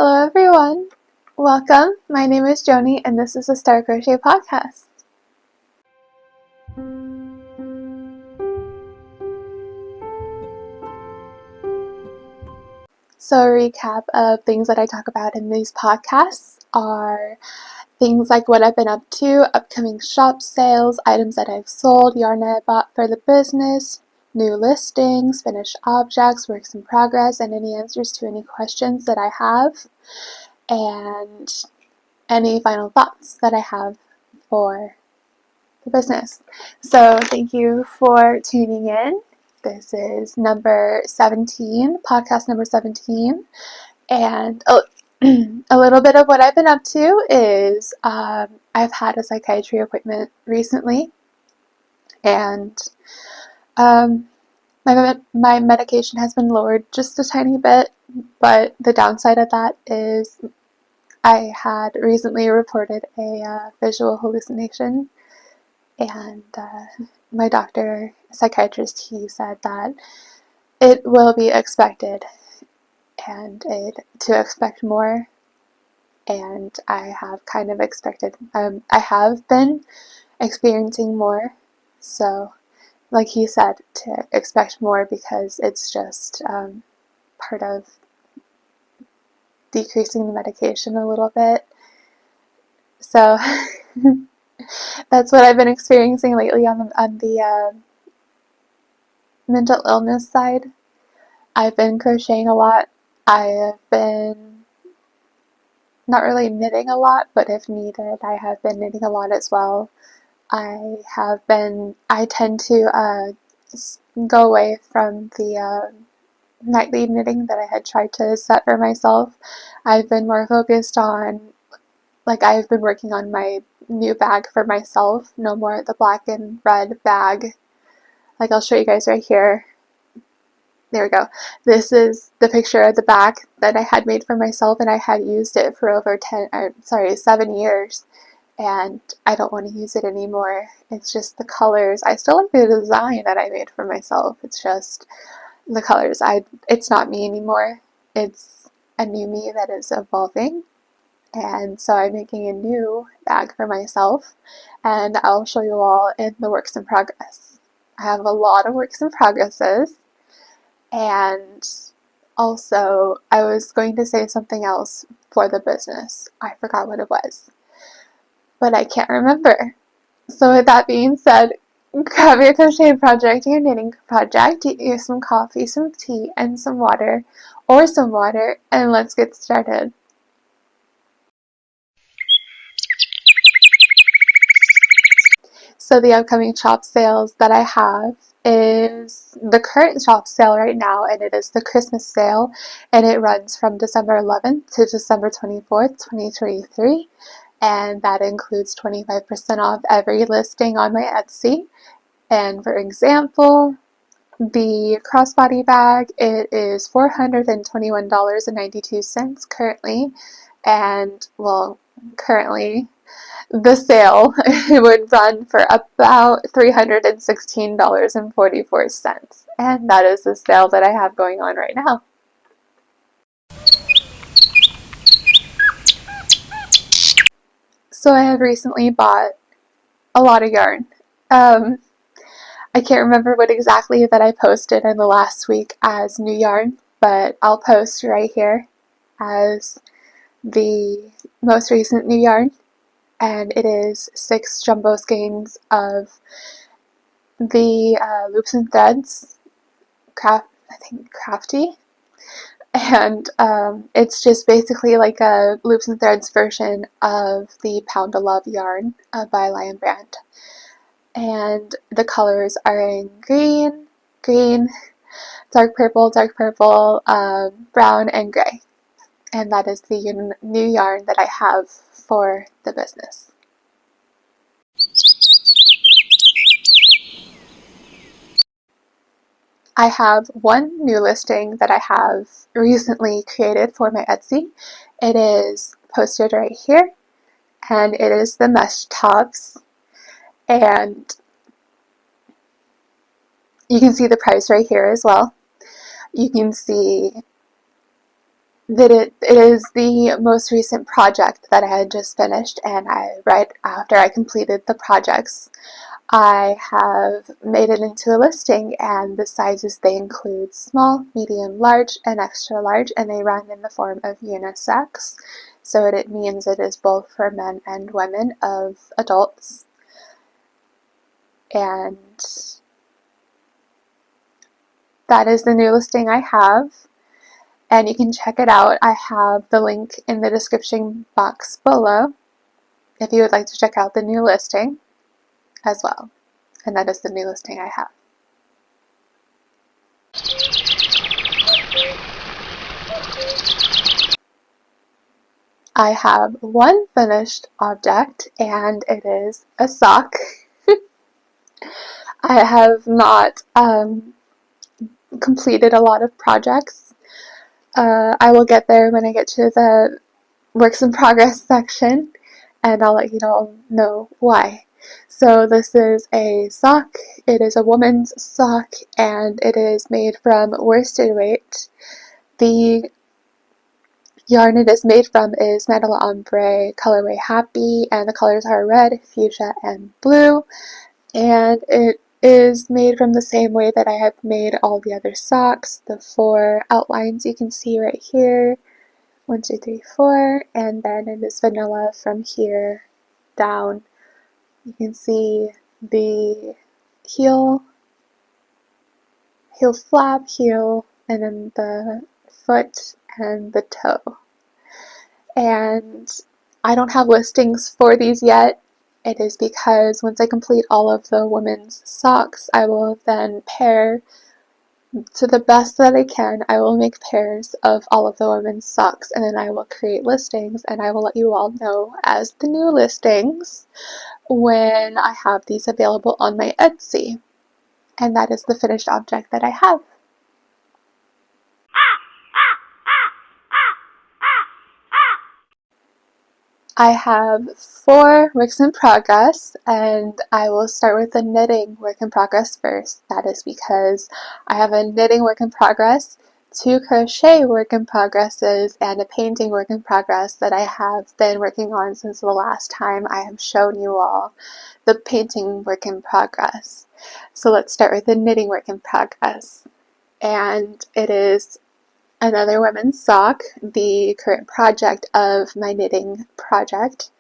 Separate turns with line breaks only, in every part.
Hello everyone! Welcome! My name is Joni and this is the Star Crochet Podcast. So a recap of things that I talk about in these podcasts are things like what I've been up to, upcoming shop sales, items that I've sold, yarn I bought for the business, new listings, finished objects, works in progress, and any answers to any questions that I have, and any final thoughts that I have for the business. So thank you for tuning in. This is number 17, podcast number 17, and a little bit of what I've been up to is I've had a psychiatry appointment recently, and my medication has been lowered just a tiny bit, but the downside of that is I had recently reported a visual hallucination, and my doctor, psychiatrist, he said that it will be expected and to expect more, and I have kind of expected, I have been experiencing more, so like he said, to expect more because it's just part of decreasing the medication a little bit. So that's what I've been experiencing lately on the mental illness side. I've been crocheting a lot. I have been not really knitting a lot, but if needed, I have been knitting a lot as well. I tend to go away from the nightly knitting that I had tried to set for myself. I've been more focused on, like, I've been working on my new bag for myself. No more the black and red bag. Like, I'll show you guys right here. There we go. This is the picture of the bag that I had made for myself, and I had used it for over 7 years, and I don't want to use it anymore. It's just the colors. I still like the design that I made for myself. It's just the colors. It's not me anymore. It's a new me that is evolving, and so I'm making a new bag for myself, and I'll show you all in the works in progress. I have a lot of works in progresses. And also, I was going to say something else for the business. I forgot what it was, but I can't remember. So with that being said, grab your crochet project, your knitting project, get you some coffee, some tea, and some water, and let's get started. So the upcoming shop sales that I have is the current shop sale right now, and it is the Christmas sale, and it runs from December 11th to December 24th, 2023, and that includes 25% off every listing on my Etsy. And for example, the crossbody bag, it is $421.92 currently, and well, currently the sale would run for about $316.44, and that is the sale that I have going on right now. So I have recently bought a lot of yarn. I can't remember what exactly that I posted in the last week as new yarn, but I'll post right here as the most recent new yarn. And it is 6 jumbo skeins of the Loops and Threads Crafty, and it's just basically like a Loops and Threads version of the Pound of Love yarn by Lion Brand. And the colors are in green, dark purple, brown, and gray. And that is the new yarn that I have for the business. I have one new listing that I have recently created for my Etsy. It is posted right here, and it is the mesh tops, and you can see the price right here as well. You can see that it is the most recent project that I had just finished, and right after I completed the projects, I have made it into a listing, and the sizes they include small, medium, large, and extra large, and they run in the form of unisex. So it means it is both for men and women of adults. And that is the new listing I have. And you can check it out. I have the link in the description box below if you would like to check out the new listing as well. And that is the new listing I have. I have one finished object, and it is a sock. I have not completed a lot of projects. I will get there when I get to the works in progress section, and I'll let you all know why. So this is a sock. It is a woman's sock, and it is made from worsted weight. The yarn it is made from is Mandala Ombre colorway Happy, and the colors are red, fuchsia, and blue. And it is made from the same way that I have made all the other socks. The 4 outlines you can see right here. 1, 2, 3, 4, and then it is vanilla from here down. You can see the heel flap, heel, and then the foot and the toe. And I don't have listings for these yet. It is because once I complete all of the women's socks, I will then pair to the best that I can. I will make pairs of all of the women's socks, and then I will create listings, and I will let you all know as the new listings when I have these available on my Etsy. And that is the finished object that I have. I have 4 works in progress, and I will start with the knitting work in progress first. That is because I have a knitting work in progress, 2 crochet work in progresses, and a painting work in progress that I have been working on since the last time I have shown you all the painting work in progress. So let's start with the knitting work in progress. And it is another women's sock, the current project of my knitting project.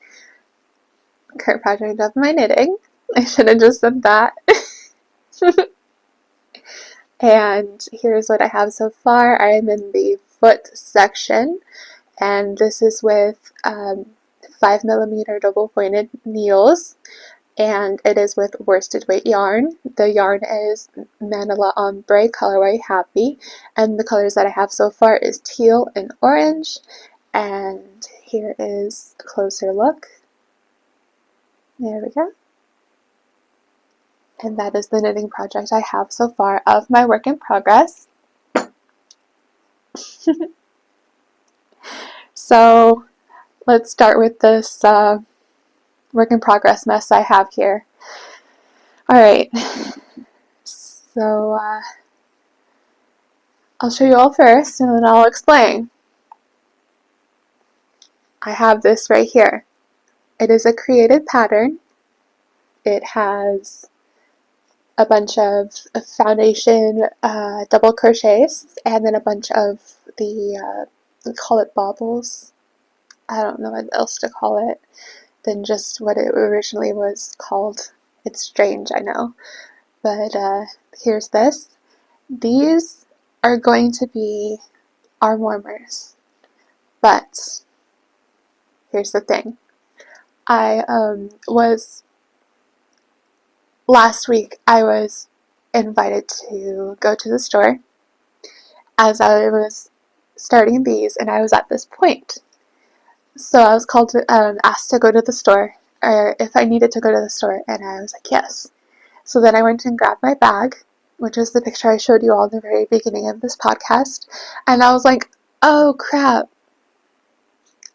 Current project of my knitting. I should have just said that. And here's what I have so far. I am in the foot section, and this is with 5mm double pointed needles, and it is with worsted weight yarn. The yarn is Mandala Ombre colorway Happy, and the colors that I have so far is teal and orange. And here is a closer look. There we go. And that is the knitting project I have so far of my work in progress. So let's start with this work in progress mess I have here. Alright, so I'll show you all first, and then I'll explain. I have this right here. It is a created pattern. It has a bunch of foundation double crochets, and then a bunch of the, we call it baubles. I don't know what else to call it than just what it originally was called. It's strange, I know. But here's this. These are going to be arm warmers. But here's the thing. Last week I was invited to go to the store as I was starting these, and I was at this point. So I was called to, asked to go to the store, or if I needed to go to the store, and I was like, yes. So then I went and grabbed my bag, which is the picture I showed you all in the very beginning of this podcast, and I was like, oh crap.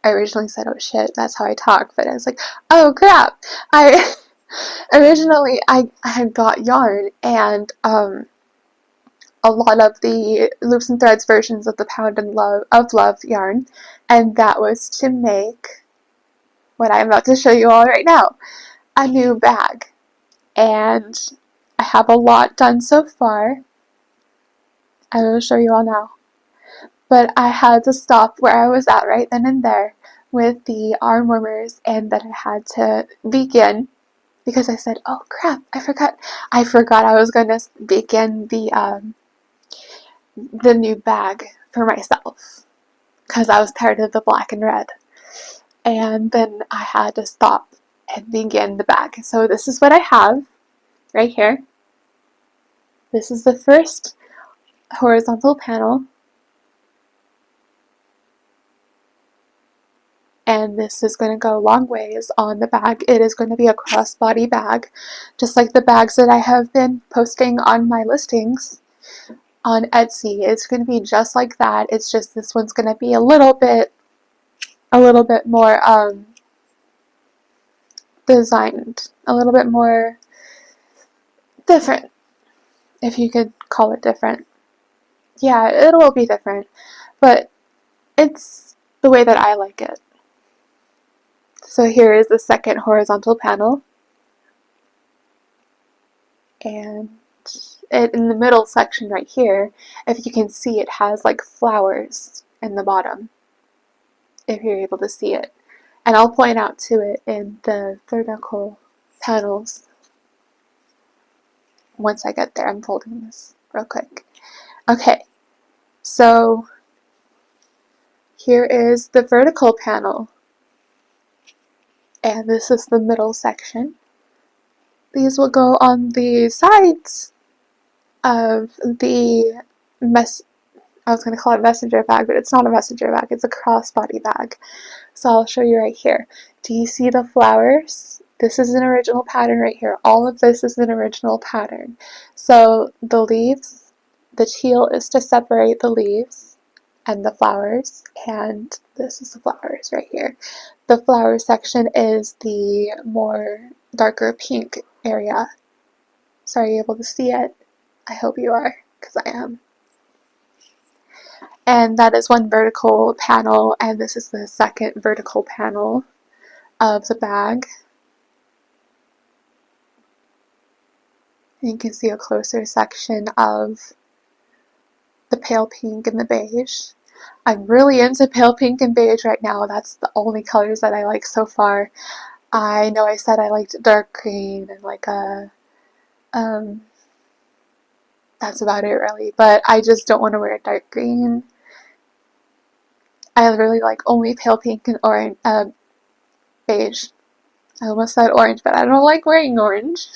I originally said, oh shit, that's how I talk, but I was like, oh crap. Originally I had got yarn, and a lot of the Loops and Threads versions of the Pound and Love of Love yarn, and that was to make what I'm about to show you all right now, a new bag. And I have a lot done so far. I will show you all now. But I had to stop where I was at right then and there with the arm warmers, and then I had to begin because I said, oh crap, I forgot I was going to begin the new bag for myself because I was tired of the black and red. And then I had to stop and begin the bag. So this is what I have right here. This is the first horizontal panel, and this is going to go a long ways on the bag. It is going to be a crossbody bag, just like the bags that I have been posting on my listings on Etsy. It's going to be just like that. It's just this one's going to be a little bit more designed, a little bit more different, if you could call it different. Yeah, it will be different, but it's the way that I like it. So here is the second horizontal panel, and in the middle section right here, if you can see, it has like flowers in the bottom, if you're able to see it. And I'll point out to it in the vertical panels once I get there. I'm folding this real quick. Okay, so here is the vertical panel, and this is the middle section. These will go on the sides of the I was going to call it messenger bag, but it's not a messenger bag, it's a crossbody bag. So I'll show you right here. Do you see the flowers? This is an original pattern right here. All of this is an original pattern. So the leaves, the teal is to separate the leaves and the flowers, and this is the flowers right here. The flower section is the more darker pink area. So are you able to see it? I hope you are, because I am. And that is one vertical panel, and this is the second vertical panel of the bag. And you can see a closer section of the pale pink and the beige. I'm really into pale pink and beige right now. That's the only colors that I like so far. I know I said I liked dark green and like a that's about it really, but I just don't want to wear dark green. I really like only pale pink and orange, beige. I almost said orange, but I don't like wearing orange.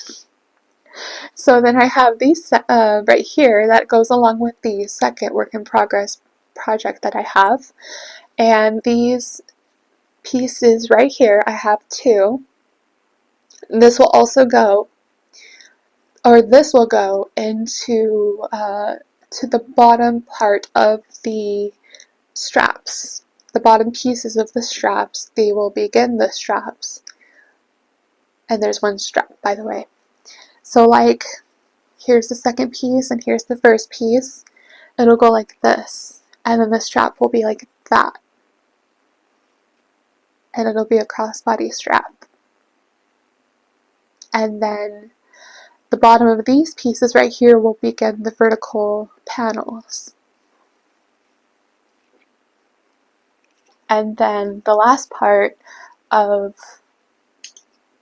So then I have these right here that goes along with the second work in progress project that I have. And these pieces right here, I have two. This will also go, or this will go into to the bottom part of the straps. The bottom pieces of the straps, they will begin the straps. And there's one strap, by the way. So like, here's the second piece and here's the first piece. It'll go like this. And then the strap will be like that. And it'll be a crossbody strap. And then the bottom of these pieces right here will begin the vertical panels. And then the last part of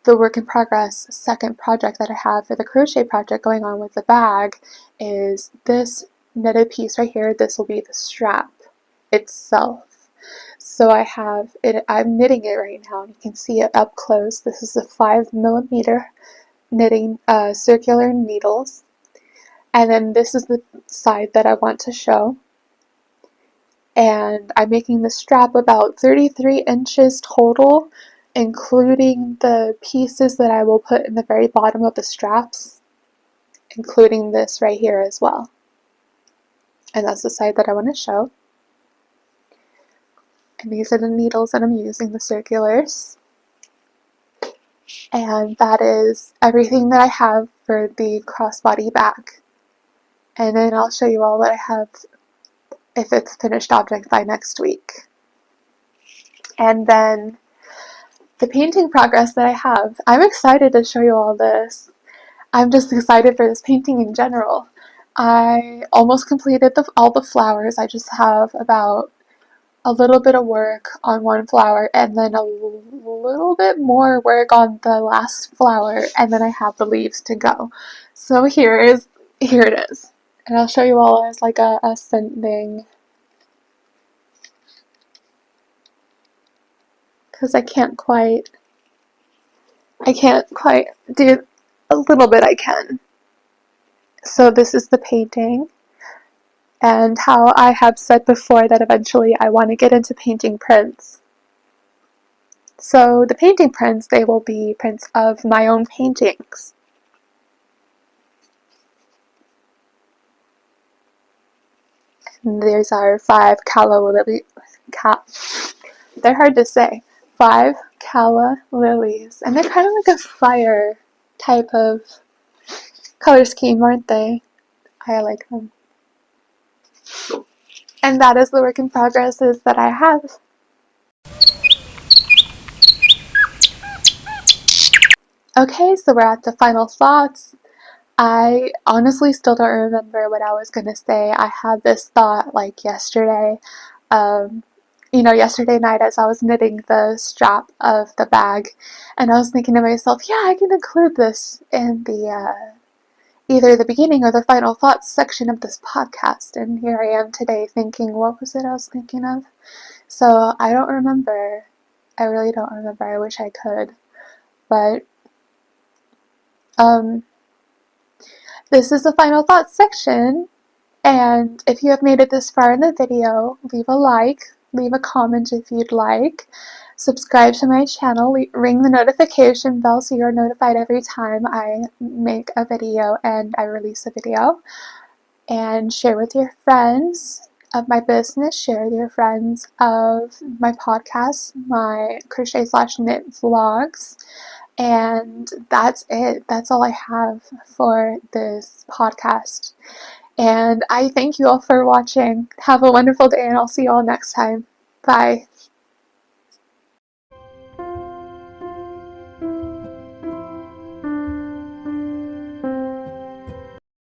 the work in progress second project that I have for the crochet project going on with the bag is this knitted piece right here. This will be the strap itself. So I have it, I'm knitting it right now, and you can see it up close. This is a 5mm knitting circular needles, and then this is the side that I want to show. And I'm making the strap about 33 inches total, including the pieces that I will put in the very bottom of the straps, including this right here as well. And that's the side that I want to show. And these are the needles that I'm using, the circulars. And that is everything that I have for the crossbody bag. and then I'll show you all what I have if it's a finished object by next week. And then the painting progress that I have. I'm excited to show you all this. I'm just excited for this painting in general. I almost completed all the flowers. I just have about a little bit of work on one flower and then a little bit more work on the last flower, and then I have the leaves to go. So here it is. And I'll show you all as like a ascending, because I can't quite do a little bit I can. So this is the painting, and how I have said before that eventually I want to get into painting prints. So the painting prints, they will be prints of my own paintings. And these are 5 calla lilies. They're hard to say. 5 calla lilies, and they're kind of like a fire type of color scheme, aren't they? I like them. And that is the work in progresses that I have. Okay, so we're at the final thoughts. I honestly still don't remember what I was going to say. I had this thought like yesterday. Yesterday night as I was knitting the strap of the bag, and I was thinking to myself, yeah, I can include this in the either the beginning or the final thoughts section of this podcast. And here I am today thinking, what was it I was thinking of? So I don't remember. I really don't remember. I wish I could. But this is the final thoughts section, and if you have made it this far in the video, leave a like, leave a comment if you'd like, subscribe to my channel, ring the notification bell so you're notified every time I make a video and I release a video, and share with your friends of my business, share with your friends of my podcast, my crochet/knit vlogs. And that's it. That's all I have for this podcast. And I thank you all for watching. Have a wonderful day, and I'll see you all next time. Bye.